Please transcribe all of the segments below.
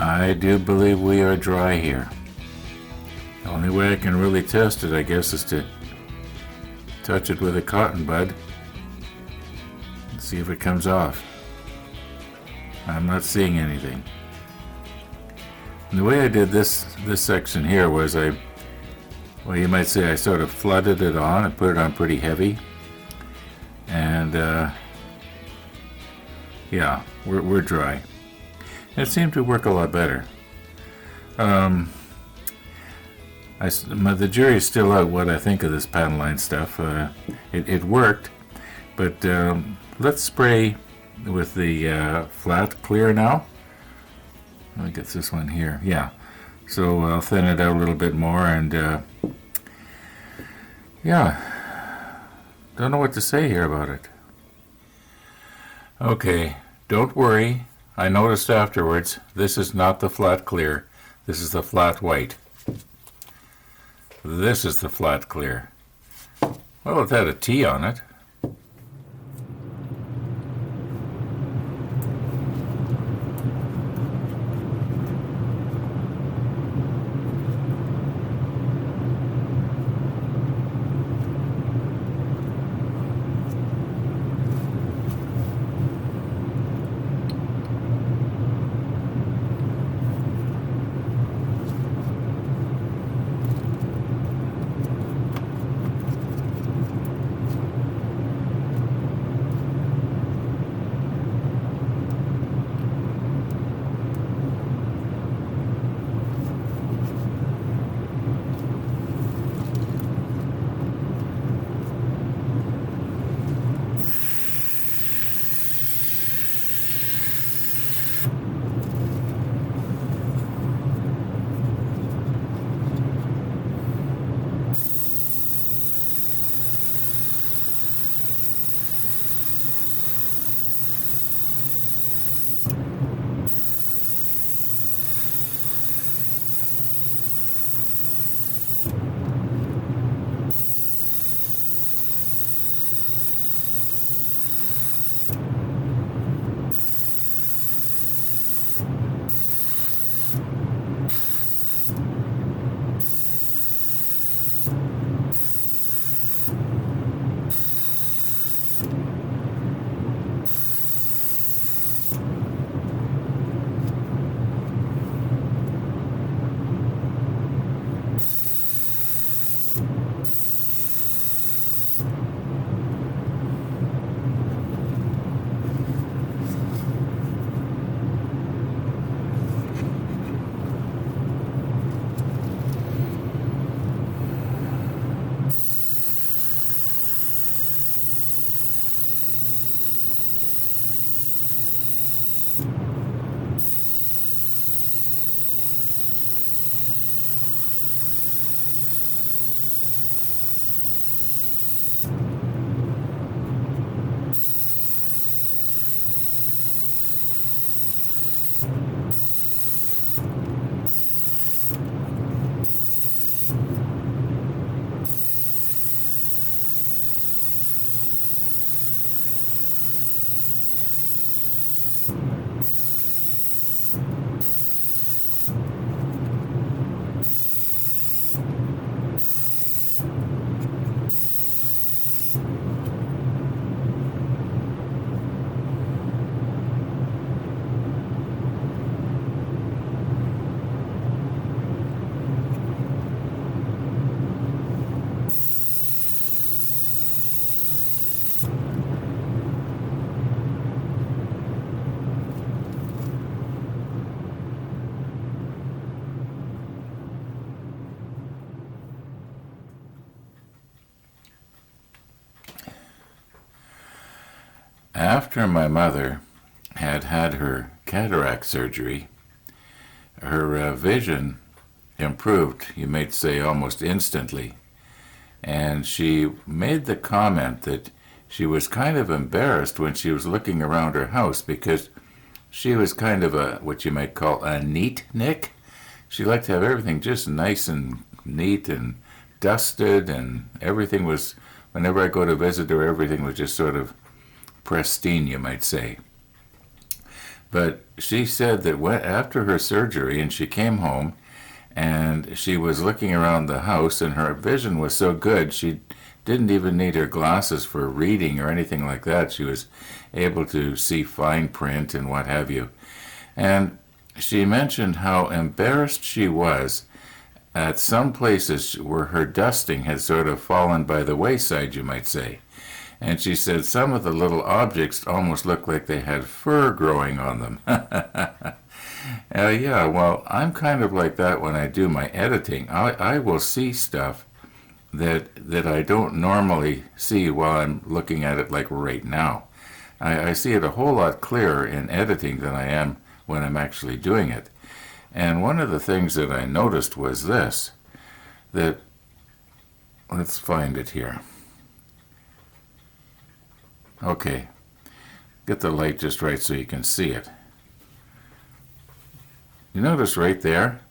I do believe we are dry here. The only way I can really test it, I guess, is to touch it with a cotton bud and see if it comes off. I'm not seeing anything. And the way I did this section here was well, you might say I sort of flooded it on and put it on pretty heavy. And yeah, we're dry. It seemed to work a lot better. The jury's still out what I think of this paddle line stuff. It worked, but let's spray with the flat clear now. Let me get this one here. Yeah, so I'll thin it out a little bit more, and yeah, don't know what to say here about it. Okay, don't worry. I noticed afterwards, this is not the flat clear. This is the flat white. This is the flat clear. Well, it had a T on it. After my mother had her cataract surgery, her vision improved, you might say, almost instantly. And she made the comment that she was kind of embarrassed when she was looking around her house because she was kind of what you might call a neat-nick. She liked to have everything just nice and neat and dusted, and everything was, whenever I go to visit her, everything was just sort of pristine, you might say. But she said that after her surgery and she came home and she was looking around the house and her vision was so good she didn't even need her glasses for reading or anything like that. She was able to see fine print and what have you. And she mentioned how embarrassed she was at some places where her dusting had sort of fallen by the wayside, you might say. And she said some of the little objects almost looked like they had fur growing on them. Yeah, well, I'm kind of like that when I do my editing. I will see stuff that I don't normally see while I'm looking at it like right now. I see it a whole lot clearer in editing than I am when I'm actually doing it. And one of the things that I noticed was this, that, let's find it here. Okay, get the light just right so you can see it. You notice right there?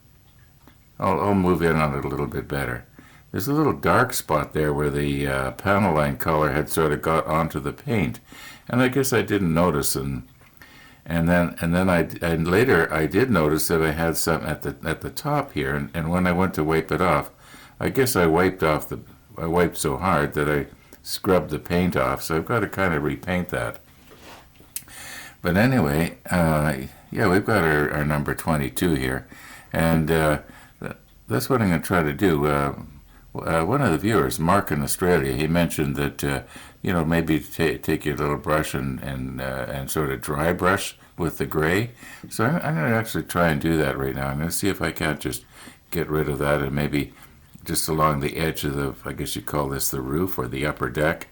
I'll move in on it a little bit better. There's a little dark spot there where the panel line color had sort of got onto the paint, and I guess I didn't notice, and later I did notice that I had some at the top here, and when I went to wipe it off, I guess I wiped so hard that I scrubbed the paint off, so I've got to kind of repaint that. But anyway, yeah, we've got our number 22 here, and that's what I'm going to try to do. One of the viewers, Mark in Australia, he mentioned that maybe take your little brush and sort of dry brush with the gray. So I'm going to actually try and do that right now. I'm going to see if I can't just get rid of that and maybe just along the edge of the, I guess you call this the roof or the upper deck,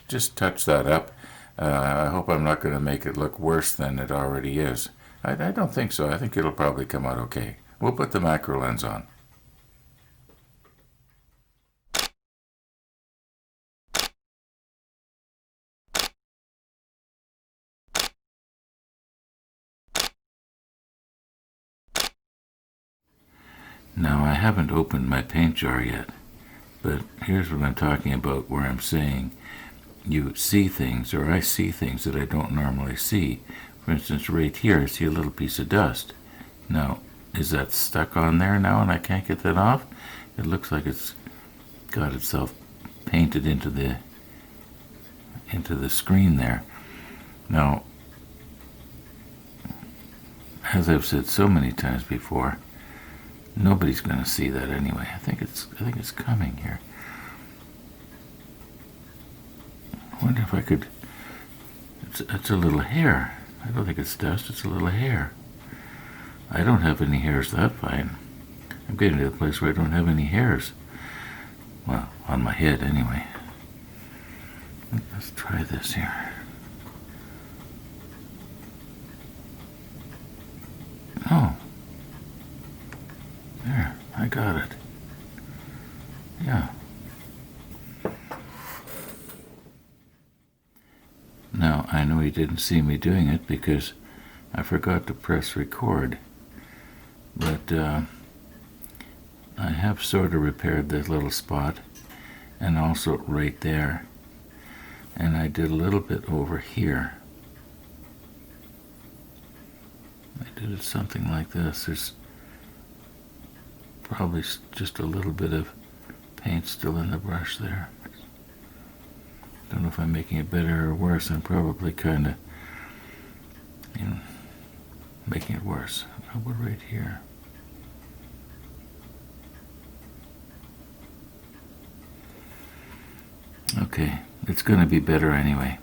just touch that up. I hope I'm not going to make it look worse than it already is. I don't think so. I think it'll probably come out okay. We'll put the macro lens on. Now, I haven't opened my paint jar yet, but here's what I'm talking about where I'm saying you see things, or I see things that I don't normally see. For instance, right here, I see a little piece of dust. Now, is that stuck on there now and I can't get that off? It looks like it's got itself painted into the screen there. Now, as I've said so many times before, nobody's going to see that anyway. I think it's coming here. I wonder if I could. It's a little hair. I don't think it's dust. It's a little hair. I don't have any hairs that fine. I'm getting to the place where I don't have any hairs. Well, on my head anyway. Let's try this here. Oh. There, I got it. Yeah. Now, I know he didn't see me doing it because I forgot to press record, but I have sort of repaired this little spot and also right there, and I did a little bit over here. I did it something like this. There's probably just a little bit of paint still in the brush there. Don't know if I'm making it better or worse. I'm probably kind of, making it worse. How about right here? Okay, it's going to be better anyway.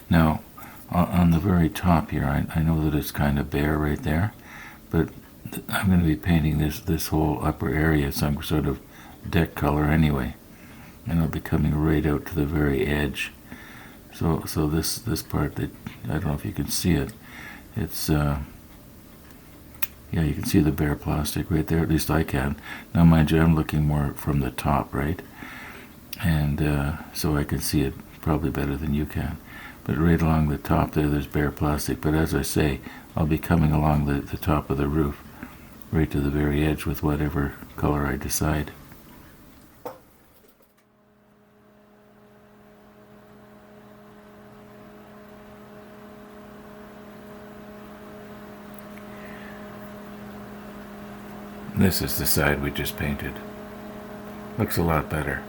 Now, on the very top here, I know that it's kind of bare right there, but I'm going to be painting this whole upper area some sort of deck color anyway, and it'll be coming right out to the very edge. So this part that I don't know if you can see it. It's yeah, you can see the bare plastic right there. At least I can. Now, mind you, I'm looking more from the top, right? And so I can see it probably better than you can. But right along the top there's bare plastic. But as I say, I'll be coming along the top of the roof, right to the very edge with whatever color I decide. This is the side we just painted. Looks a lot better.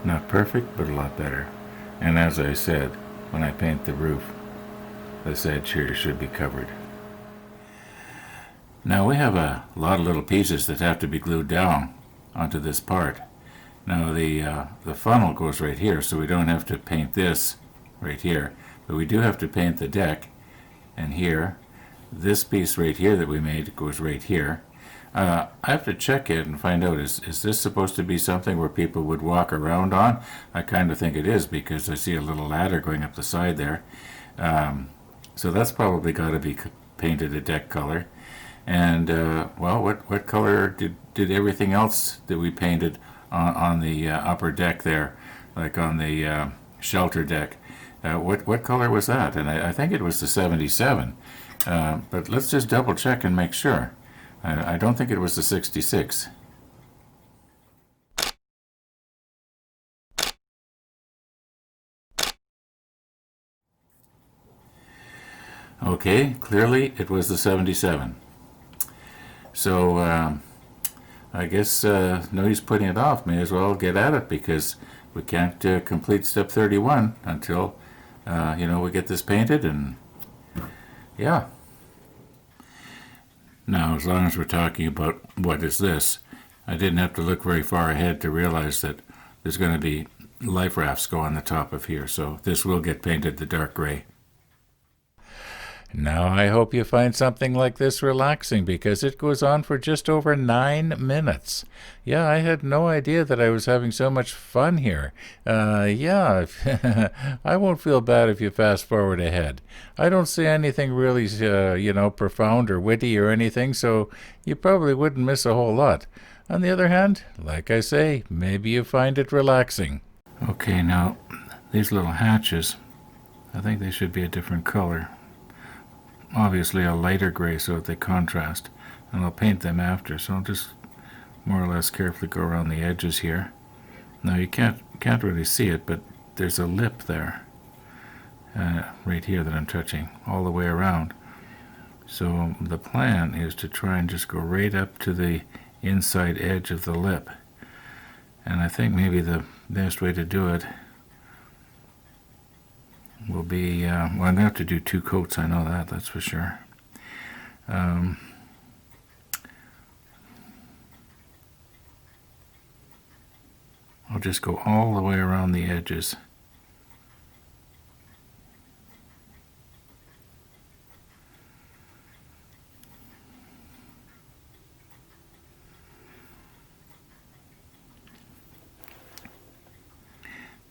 Not perfect, but a lot better. And as I said, when I paint the roof, this edge here should be covered. Now we have a lot of little pieces that have to be glued down onto this part. Now the funnel goes right here, so we don't have to paint this right here, but we do have to paint the deck. And here, this piece right here that we made goes right here. I have to check it and find out, is this supposed to be something where people would walk around on? I kind of think it is, because I see a little ladder going up the side there. So that's probably got to be painted a deck color. And, well, what color did everything else that we painted on the upper deck there, like on the shelter deck, what color was that? And I think it was the 77. But let's just double check and make sure. I don't think it was the 66. Okay, clearly it was the 77. So I guess no use putting it off. May as well get at it, because we can't complete step 31 until we get this painted. And yeah. Now, as long as we're talking about what is this, I didn't have to look very far ahead to realize that there's going to be life rafts go on the top of here, so this will get painted the dark gray. Now I hope you find something like this relaxing, because it goes on for just over 9 minutes. Yeah, I had no idea that I was having so much fun here. Yeah, I won't feel bad if you fast forward ahead. I don't say anything really, profound or witty or anything, so you probably wouldn't miss a whole lot. On the other hand, like I say, maybe you find it relaxing. Okay, now, these little hatches, I think they should be a different color. Obviously a lighter gray so that they contrast, and I'll paint them after, so I'll just more or less carefully go around the edges here. Now you can't really see it, but there's a lip there right here that I'm touching all the way around. So the plan is to try and just go right up to the inside edge of the lip, and I think maybe the best way to do it will be, I'm going to have to do 2 coats, I know that's for sure. I'll just go all the way around the edges.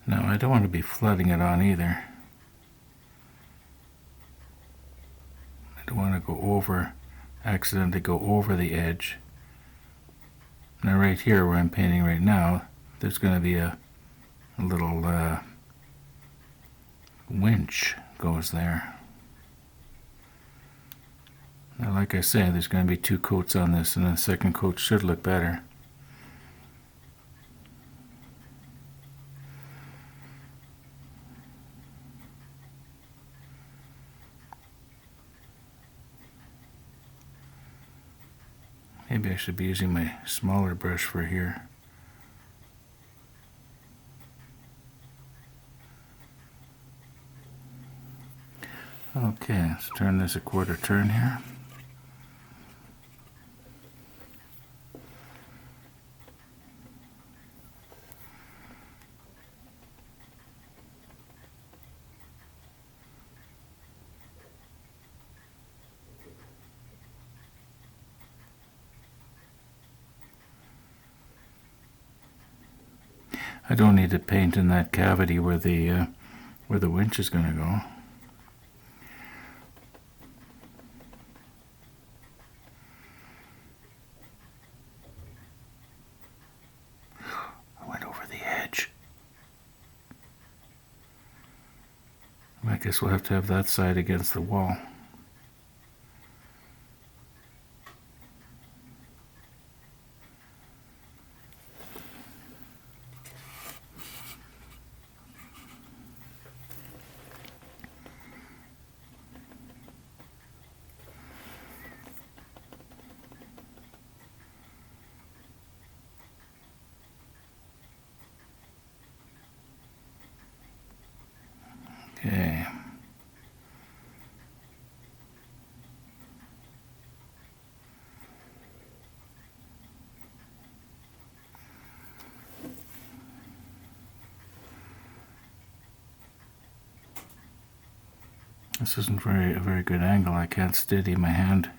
Now, I don't want to be flooding it on either. I want to go accidentally go over the edge. Now right here where I'm painting right now, there's going to be a little winch goes there. Now like I said, there's going to be 2 coats on this, and the second coat should look better. Maybe I should be using my smaller brush for here. Okay, let's turn this a quarter turn here. I don't need to paint in that cavity where the winch is going to go. I went over the edge. I guess we'll have to have that side against the wall. Okay. This isn't a very good angle. I can't steady my hand.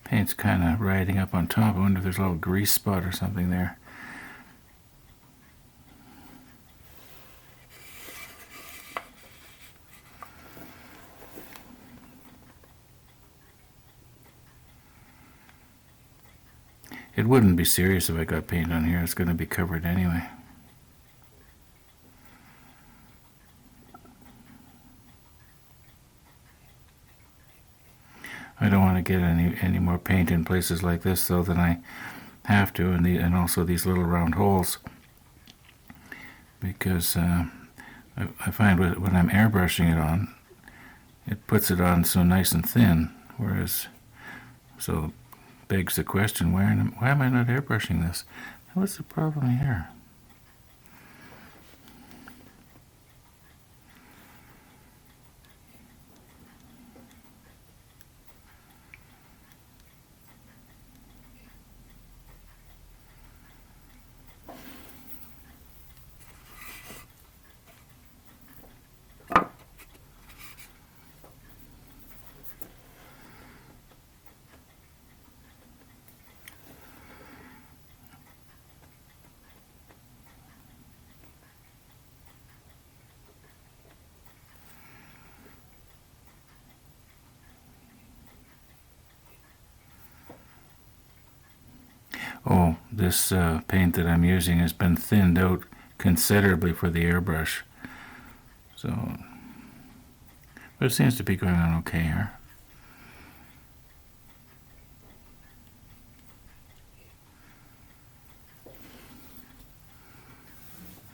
Paint's kind of riding up on top. I wonder if there's a little grease spot or something there. It wouldn't be serious if I got paint on here. It's going to be covered anyway. I don't want to get any more paint in places like this though than I have to, and also these little round holes, because I find when I'm airbrushing it on, it puts it on so nice and thin, whereas, so begs the question, why am I not airbrushing this? What's the problem here? Oh, this paint that I'm using has been thinned out considerably for the airbrush. So, but it seems to be going on okay here.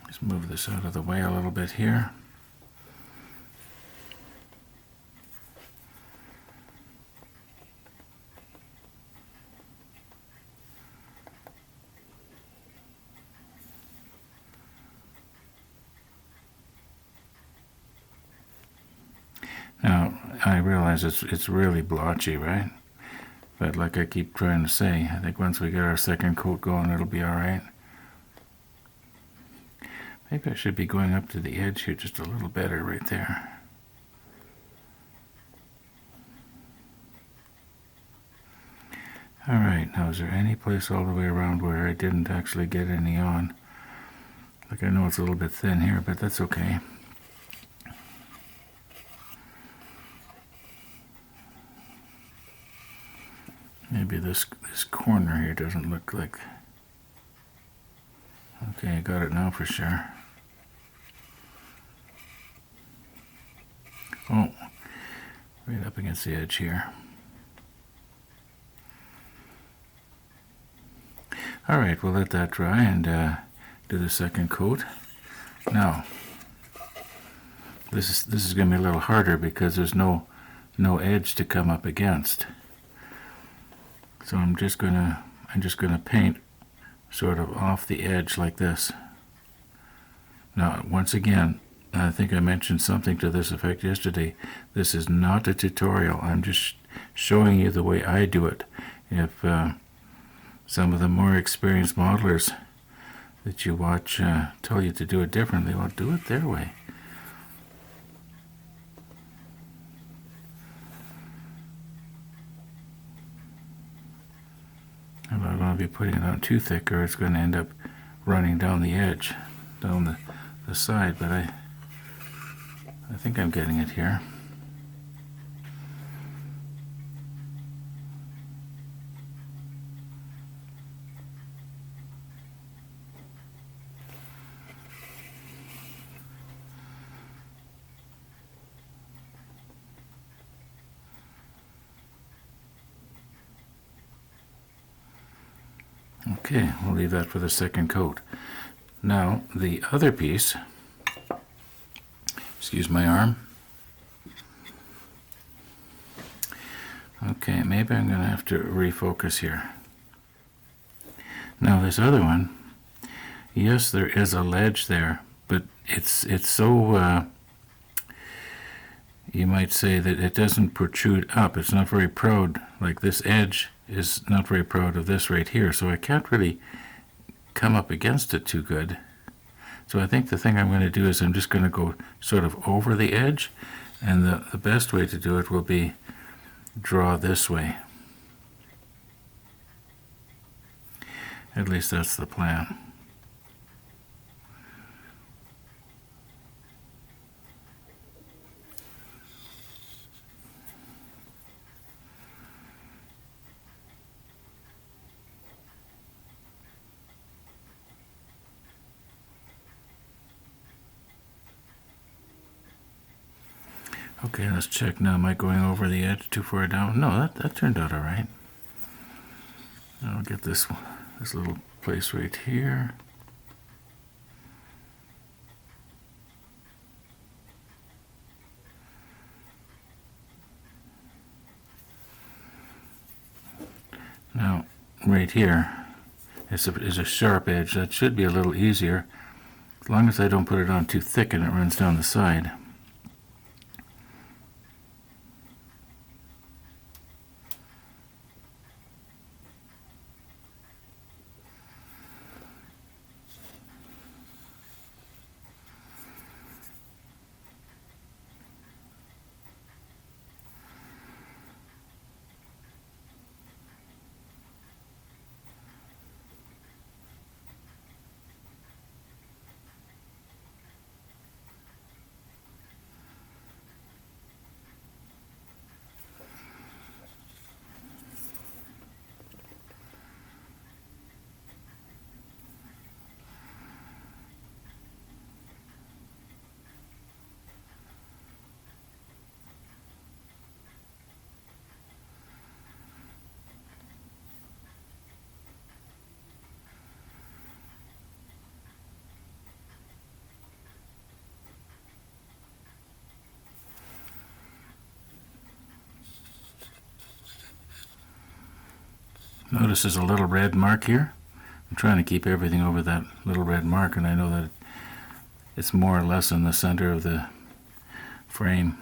Let's move this out of the way a little bit here. Now, I realize it's really blotchy, right? But like I keep trying to say, I think once we get our second coat going, it'll be all right. Maybe I should be going up to the edge here just a little better right there. All right, now is there any place all the way around where I didn't actually get any on? Like, I know it's a little bit thin here, but that's okay. Maybe this corner here doesn't look like... Okay, I got it now for sure. Oh, right up against the edge here. All right, we'll let that dry and do the second coat. Now, this is going to be a little harder because there's no edge to come up against. So I'm just gonna paint sort of off the edge like this. Now, once again, I think I mentioned something to this effect yesterday. This is not a tutorial. I'm just showing you the way I do it. If some of the more experienced modelers that you watch tell you to do it differently, well, do it their way. I'm not going to be putting it on too thick, or it's going to end up running down the edge, down the side, but I think I'm getting it here. Okay, we'll leave that for the second coat. Now, the other piece, excuse my arm, Okay, maybe I'm going to have to refocus here. Now this other one, yes, there is a ledge there, but it's so, you might say that it doesn't protrude up. It's not very proud, like this edge is not very proud of this right here, so I can't really come up against it too good. So I think the thing I'm going to do is I'm just going to go sort of over the edge, and the best way to do it will be draw this way. At least that's the plan. Okay, let's check now. Am I going over the edge too far down? No, that turned out all right. I'll get this little place right here. Now, right here is a sharp edge. That should be a little easier, as long as I don't put it on too thick and it runs down the side. Notice there's a little red mark here. I'm trying to keep everything over that little red mark, and I know that it's more or less in the center of the frame.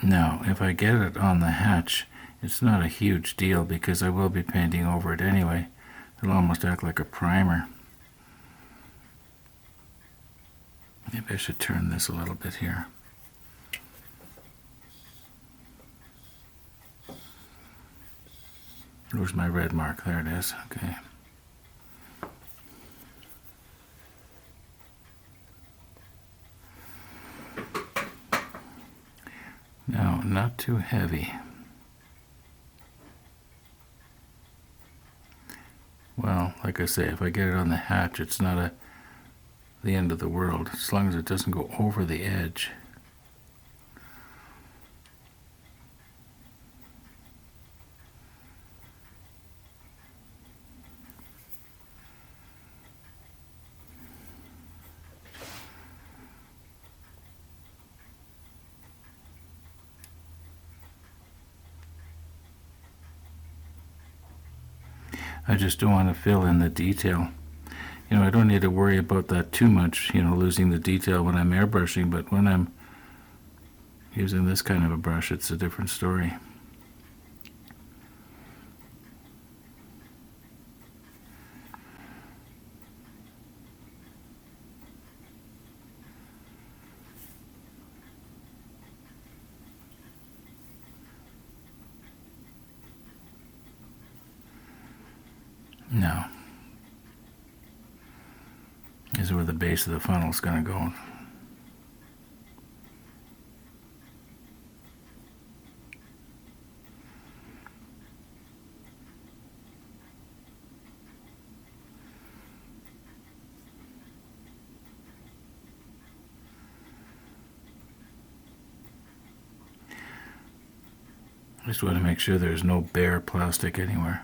Now, if I get it on the hatch, it's not a huge deal because I will be painting over it anyway. It'll almost act like a primer. Maybe I should turn this a little bit here. Where's my red mark? There it is. Okay. Now, not too heavy. Well, like I say, if I get it on the hatch, it's not the end of the world, as long as it doesn't go over the edge. I just don't want to fill in the detail. I don't need to worry about that too much, losing the detail when I'm airbrushing, but when I'm using this kind of a brush, it's a different story. Now, this is where the base of the funnel is going to go. Just want to make sure there's no bare plastic anywhere.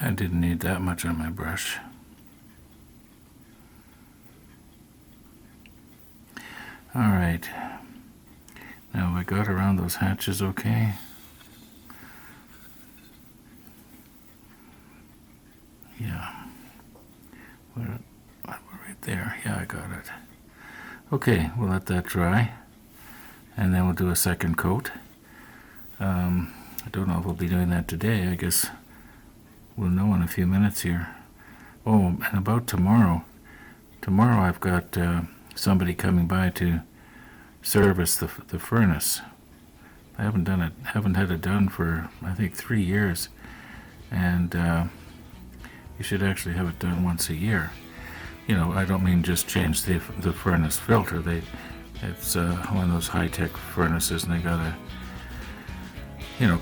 I didn't need that much on my brush. All right. Now I got around those hatches okay. Yeah. We're right there. Yeah, I got it. Okay, we'll let that dry. And then we'll do a second coat. I don't know if we'll be doing that today. I guess we'll know in a few minutes here. Oh, and about tomorrow. Tomorrow I've got somebody coming by to service the furnace. I haven't had it done for I think 3 years, and you should actually have it done once a year. You know, I don't mean just change the furnace filter. It's one of those high-tech furnaces, and they gotta,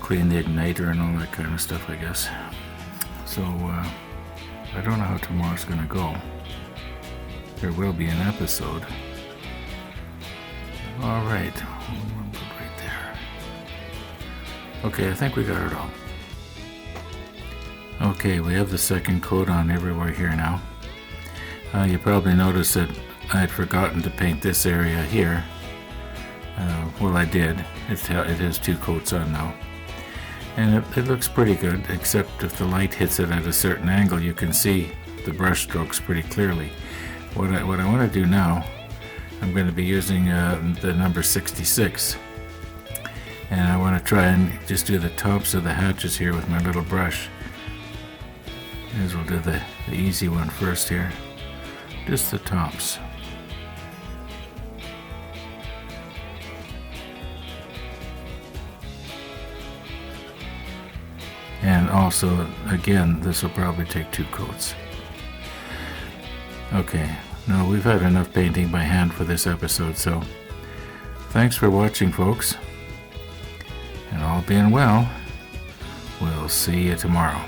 clean the igniter and all that kind of stuff, I guess. So I don't know how tomorrow's gonna go. There will be an episode. All right, right there. Okay, I think we got it all. Okay, we have the second coat on everywhere here now. You probably noticed that I had forgotten to paint this area here. Well, I did. It has 2 coats on now. And it looks pretty good, except if the light hits it at a certain angle, you can see the brush strokes pretty clearly. What I want to do now, I'm going to be using the number 66. And I want to try and just do the tops of the hatches here with my little brush. As we'll do the easy one first here. Just the tops. And also, again, this will probably take 2 coats. Okay, now we've had enough painting by hand for this episode, so thanks for watching, folks. And all being well, we'll see you tomorrow.